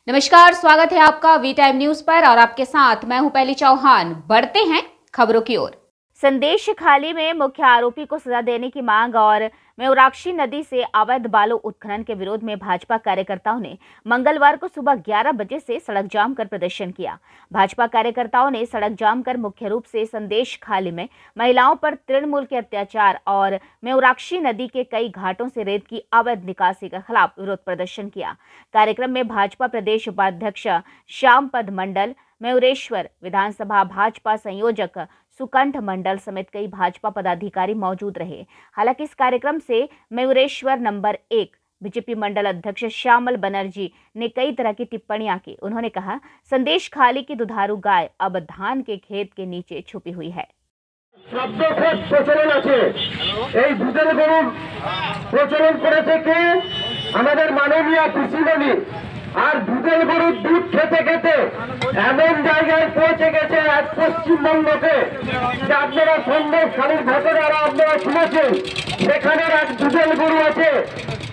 नमस्कार, स्वागत है आपका वी टाइम न्यूज पर और आपके साथ मैं हूं पहली चौहान। बढ़ते हैं खबरों की ओर। संदेश खाली में मुख्य आरोपी को सजा देने की मांग और मेवराक्षी नदी से अवैध बालू उत्खनन के विरोध में भाजपा कार्यकर्ताओं ने मंगलवार को सुबह 11 बजे से सड़क जाम कर प्रदर्शन किया। भाजपा कार्यकर्ताओं ने सड़क जाम कर मुख्य रूप से संदेश खाली में महिलाओं पर तृणमूल के अत्याचार और मेवराक्षी नदी के कई घाटों से रेत की अवैध निकासी के खिलाफ विरोध प्रदर्शन किया। कार्यक्रम में भाजपा प्रदेश उपाध्यक्ष श्यामपद मंडल, मयूरेश्वर विधानसभा भाजपा संयोजक सुकंठ मंडल समेत कई भाजपा पदाधिकारी मौजूद रहे। हालांकि इस कार्यक्रम से मयूरेश्वर नंबर 1 बीजेपी मंडल अध्यक्ष श्यामल बनर्जी ने कई तरह की टिप्पणियां की। उन्होंने कहा, संदेश खाली की दुधारू गाय अब धान के खेत के नीचे छुपी हुई है। আর দুধের গরুর দুধ খেতে খেতে এমন জায়গায় পৌঁছে গেছে আজ পশ্চিমবঙ্গকে যে আপনারা সন্দেশখালীর ঘটনা আপনারা শুনেছেন। সেখানে এক দুধের গরু আছে,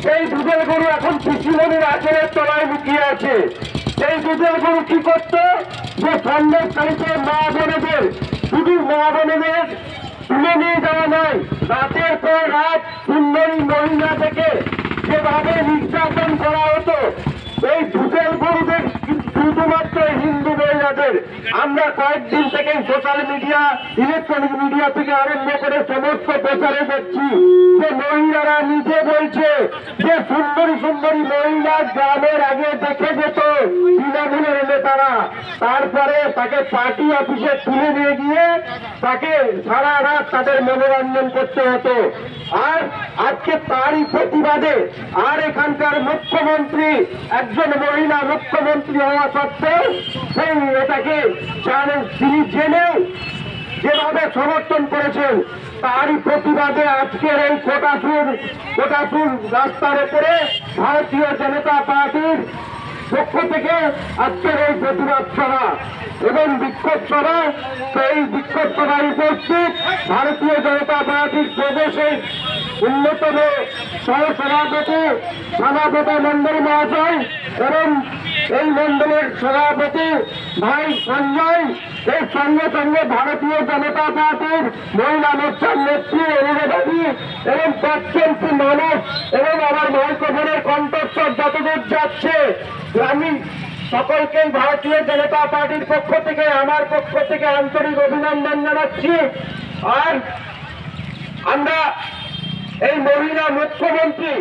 সেই দুধের গরু এখন কৃষিমণির আচরের তলায় লুকিয়ে আছে। সেই দুধের গরু কি করতো, যে সন্দেশখালীতে মা বোনেদের শুধু মা বোনেদের তুলে নিয়ে যাওয়া নয়, রাতের পর রাত সুন্দরী মহিলা থেকে যেভাবে নির্যাতন করা হতো, এই দুধের গরুদের শুধুমাত্র হিন্দু মহিলাদের আমরা কয়েকদিন থেকে সোশ্যাল মিডিয়া, ইলেকট্রনিক মিডিয়া থেকে আরম্ভ করে সমস্ত প্রচারে দেখছি যে মহিলারা নিজে বলছে যে সুন্দরী সুন্দরী মহিলা গ্রামের আগে দেখে যেত তৃণমূলের নেতারা, তারপরে তাকে পার্টি অফিসে তুলে নিয়ে গিয়ে তাকে সারা রাত তাদের মনোরঞ্জন করতে হতো। আর আজকে তারই প্রতিবাদে আর এখানকার মুখ্যমন্ত্রী একজন মহিলা মুখ্যমন্ত্রী হওয়া সত্ত্বেও সেই এটাকে জানেন, তিনি জেনেও যেভাবে সমর্থন করেছেন, তারই প্রতিবাদে আজকের এই কোটাসুর রাস্তার উপরে ভারতীয় জনতা পার্টির পক্ষ থেকে আজকের এই প্রতিবাদ সভা এবং বিক্ষোভ সভা। সেই বিক্ষোভ সভায় উপস্থিত ভারতীয় জনতা পার্টির প্রদেশের অন্যতম সহসভাপতি সভাপতি মন্ডল মহাশয় এবং এই মন্ডলের সভাপতি ভাই সঞ্জয়, এর সঙ্গে সঙ্গে ভারতীয় জনতা পার্টির মহিলা মোর্চার নেত্রী অনুরাধী এবং প্রাক্তন মানুষ এবং আমার মাইক্রোফোনের কণ্ঠস্বর যতদূর যাচ্ছে, আমি সকলকেই ভারতীয় জনতা পার্টির পক্ষ থেকে আমার পক্ষ থেকে আন্তরিক অভিনন্দন জানাচ্ছি। আর আমরা এই মহিলা মুখ্যমন্ত্রী